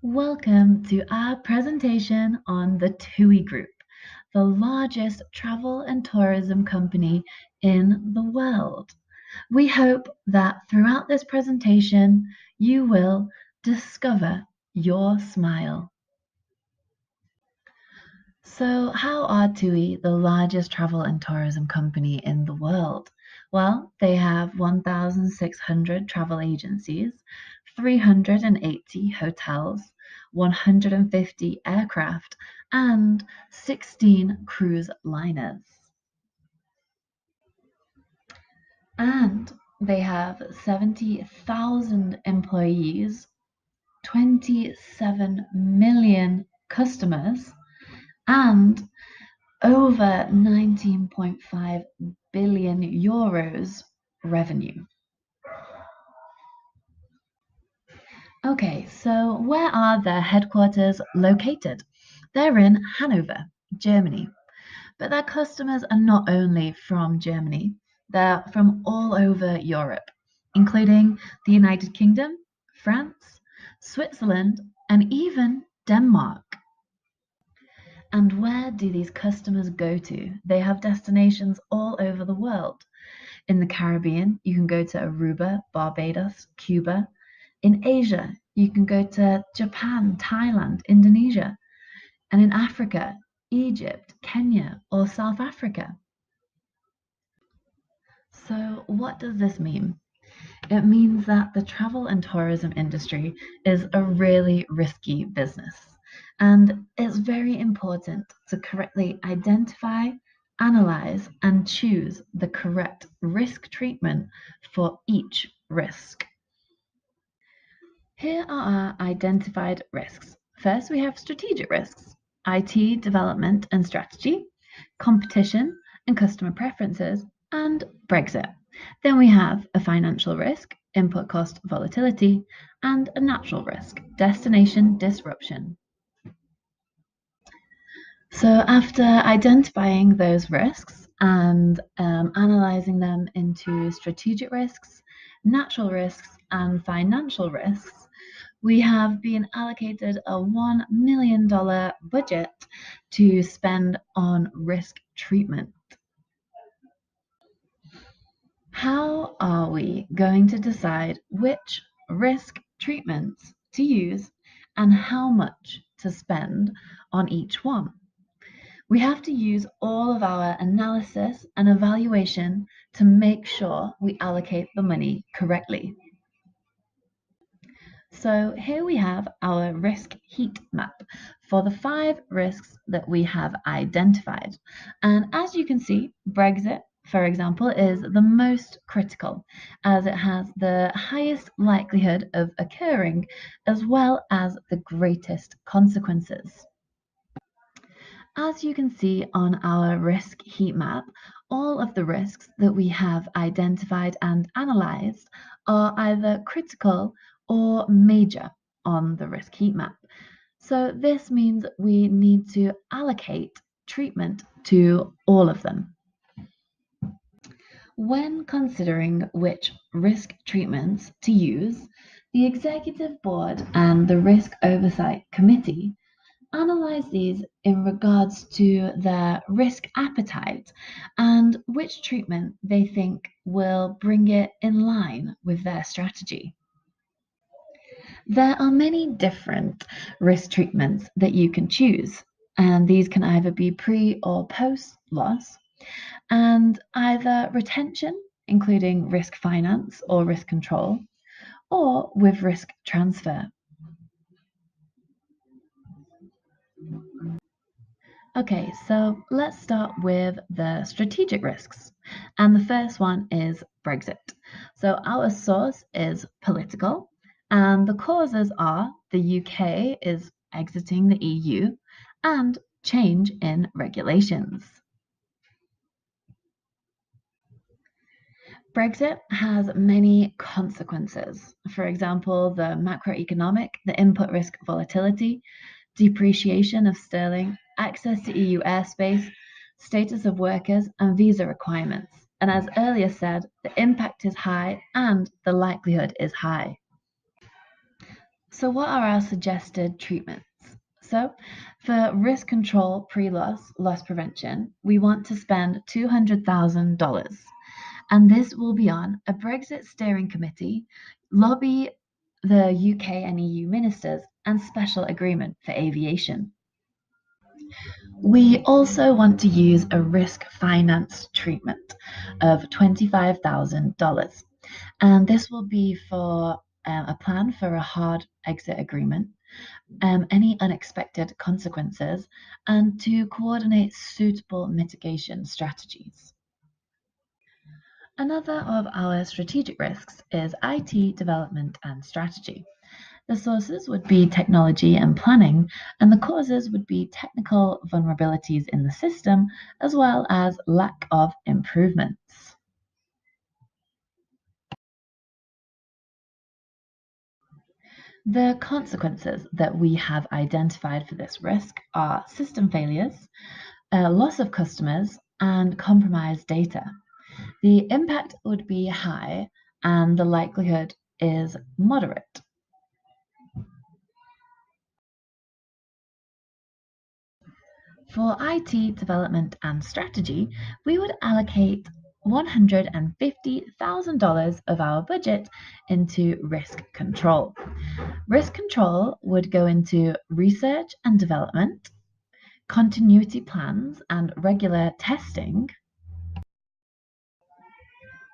Welcome to our presentation on the TUI Group, the largest travel and tourism company in the world. We hope that throughout this presentation, you will discover your smile. So, how are TUI the largest travel and tourism company in the world? Well, they have 1,600 travel agencies, 380 hotels, 150 aircraft, and 16 cruise liners. And they have 70,000 employees, 27 million customers, and over 19.5 billion euros revenue. Okay, so where are their headquarters located? They're in Hanover, Germany. But their customers are not only from Germany, they're from all over Europe, including the United Kingdom, France, Switzerland, and even Denmark. And where do these customers go to? They have destinations all over the world. In the Caribbean, you can go to Aruba, Barbados, Cuba. In Asia, you can go to Japan, Thailand, Indonesia. And in Africa, Egypt, Kenya, or South Africa. So, what does this mean? It means that the travel and tourism industry is a really risky business, and it's very important to correctly identify, analyze, and choose the correct risk treatment for each risk. Here are our identified risks. First, we have strategic risks, IT development and strategy, competition and customer preferences, and Brexit. Then we have a financial risk, input cost volatility, and a natural risk, destination disruption. So after identifying those risks and analyzing them into strategic risks, natural risks, and financial risks, we have been allocated a $1 million budget to spend on risk treatment. How are we going to decide which risk treatments to use and how much to spend on each one? We have to use all of our analysis and evaluation to make sure we allocate the money correctly. So here we have our risk heat map for the 5 risks that we have identified. And as you can see, Brexit, for example, is the most critical as it has the highest likelihood of occurring as well as the greatest consequences. As you can see on our risk heat map, all of the risks that we have identified and analysed are either critical or major on the risk heat map. So this means we need to allocate treatment to all of them. When considering which risk treatments to use, the Executive Board and the Risk Oversight Committee analyze these in regards to their risk appetite and which treatment they think will bring it in line with their strategy. There are many different risk treatments that you can choose, and these can either be pre or post loss, and either retention, including risk finance or risk control, or with risk transfer. Okay, so let's start with the strategic risks. And the first one is Brexit. So our source is political, and the causes are the UK is exiting the EU and change in regulations. Brexit has many consequences. For example, the macroeconomic, the input risk volatility, depreciation of sterling, access to EU airspace, status of workers, and visa requirements. And as earlier said, the impact is high and the likelihood is high. So what are our suggested treatments? So for risk control, pre-loss, loss prevention, we want to spend $200,000. And this will be on a Brexit steering committee, lobby the UK and EU ministers, and special agreement for aviation. We also want to use a risk finance treatment of $25,000. And this will be for a plan for a hard exit agreement, any unexpected consequences, and to coordinate suitable mitigation strategies. Another of our strategic risks is IT development and strategy. The sources would be technology and planning, and the causes would be technical vulnerabilities in the system as well as lack of improvements. The consequences that we have identified for this risk are system failures, loss of customers, and compromised data. The impact would be high and the likelihood is moderate. For IT development and strategy, we would allocate $150,000 of our budget into risk control. Risk control would go into research and development, continuity plans and regular testing,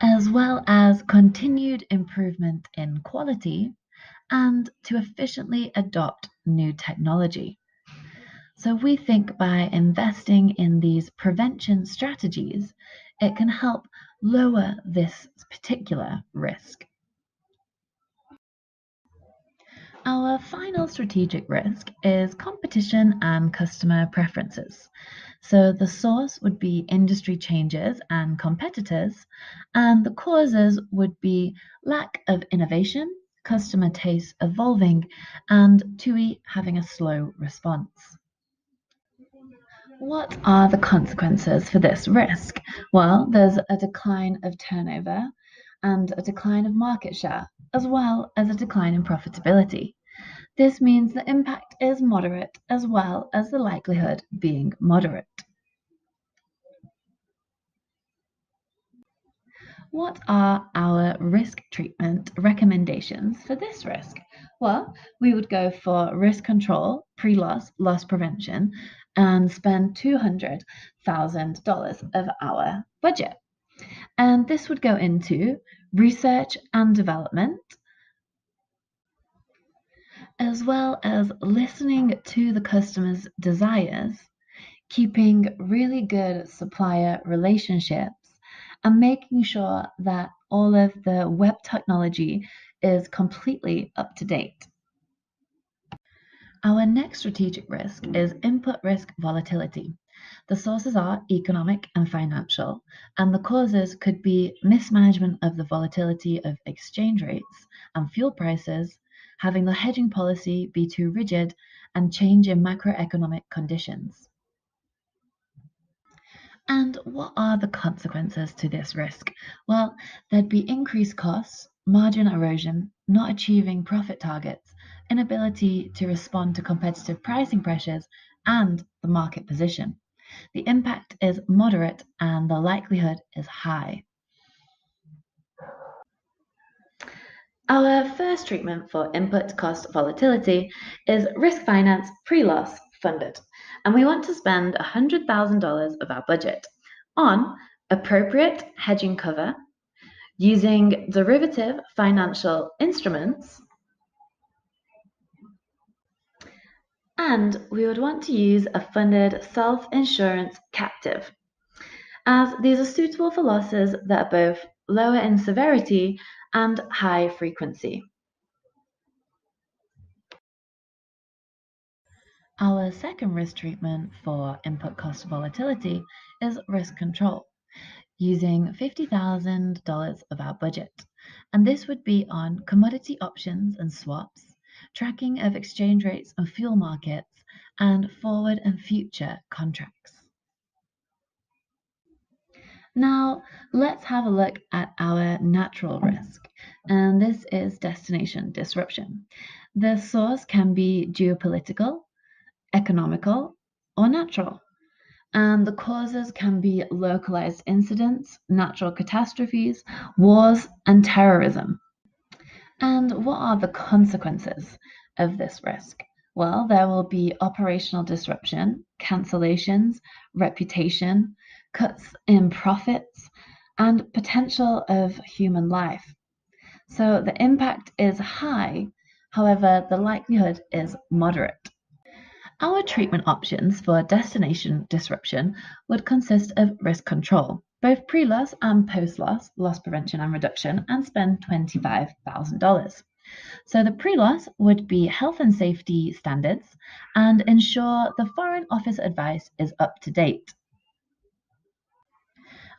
as well as continued improvement in quality and to efficiently adopt new technology. So we think by investing in these prevention strategies, it can help lower this particular risk. Our final strategic risk is competition and customer preferences. So the source would be industry changes and competitors, and the causes would be lack of innovation, customer tastes evolving, and TUI having a slow response. What are the consequences for this risk? Well, there's a decline of turnover and a decline of market share, as well as a decline in profitability. This means the impact is moderate as well as the likelihood being moderate. What are our risk treatment recommendations for this risk? Well, we would go for risk control, pre-loss, loss prevention, and spend $200,000 of our budget. And this would go into research and development, as well as listening to the customer's desires, keeping really good supplier relationships, and making sure that all of the web technology is completely up to date. Our next strategic risk is input risk volatility. The sources are economic and financial, and the causes could be mismanagement of the volatility of exchange rates and fuel prices, having the hedging policy be too rigid, and change in macroeconomic conditions. And what are the consequences to this risk? Well, there'd be increased costs, margin erosion, not achieving profit targets, inability to respond to competitive pricing pressures, and the market position. The impact is moderate and the likelihood is high. Our first treatment for input cost volatility is risk finance pre-loss funded, and we want to spend $100,000 of our budget on appropriate hedging cover using derivative financial instruments, and we would want to use a funded self-insurance captive, as these are suitable for losses that are both lower in severity and high frequency. Our second risk treatment for input cost volatility is risk control, using $50,000 of our budget. And this would be on commodity options and swaps, tracking of exchange rates and fuel markets, and forward and future contracts. Now, let's have a look at our natural risk, and this is destination disruption. The source can be geopolitical, economical, or natural, and the causes can be localized incidents, natural catastrophes, wars, and terrorism. And what are the consequences of this risk? Well, there will be operational disruption, cancellations, reputation, cuts in profits, and potential of human life. So the impact is high, however, the likelihood is moderate. Our treatment options for destination disruption would consist of risk control, both pre-loss and post-loss, loss prevention and reduction, and spend $25,000. So the pre-loss would be health and safety standards and ensure the Foreign Office advice is up to date.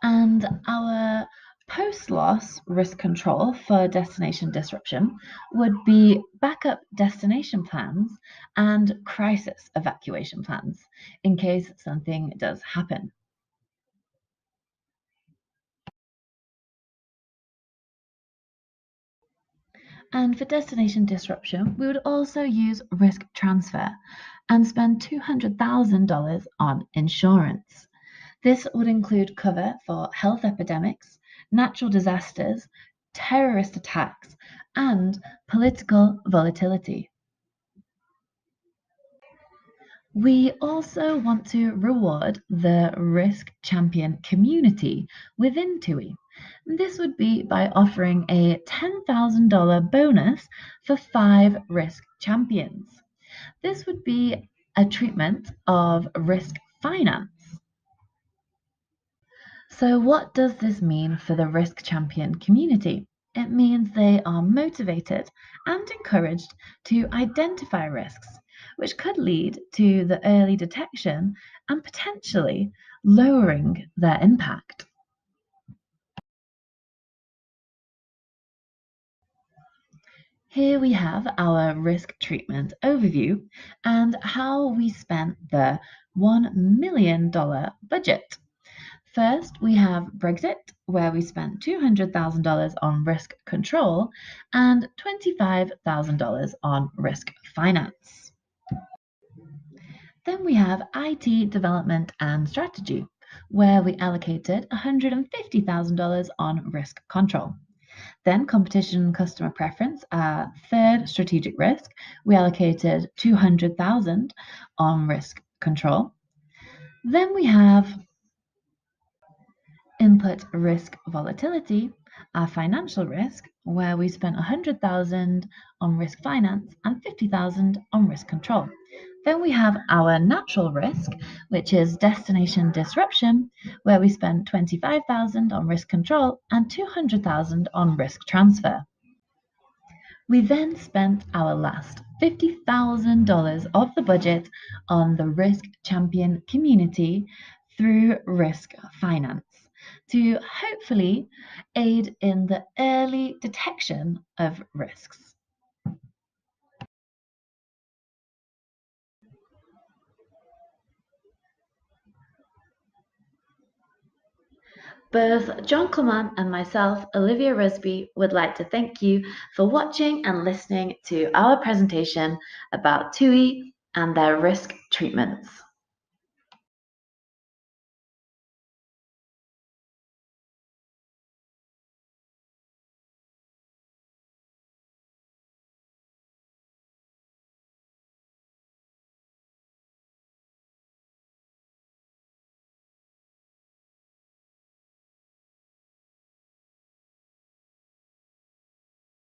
And our post-loss risk control for destination disruption would be backup destination plans and crisis evacuation plans in case something does happen. And for destination disruption, we would also use risk transfer and spend $200,000 on insurance. This would include cover for health epidemics, natural disasters, terrorist attacks, and political volatility. We also want to reward the risk champion community within TUI. This would be by offering a $10,000 bonus for 5 risk champions. This would be a treatment of risk finance. So, what does this mean for the risk champion community? It means they are motivated and encouraged to identify risks, which could lead to the early detection and potentially lowering their impact. Here we have our risk treatment overview and how we spent the $1 million budget. First, we have Brexit, where we spent $200,000 on risk control and $25,000 on risk finance. Then we have IT development and strategy, where we allocated $150,000 on risk control. Then competition and customer preference, our third strategic risk, we allocated $200,000 on risk control. Then we have input risk volatility, our financial risk, where we spent $100,000 on risk finance and $50,000 on risk control. Then we have our natural risk, which is destination disruption, where we spent $25,000 on risk control and $200,000 on risk transfer. We then spent our last $50,000 of the budget on the risk champion community through risk finance to hopefully aid in the early detection of risks. Both John Coleman and myself, Olivia Rusby, would like to thank you for watching and listening to our presentation about TUI and their risk treatments.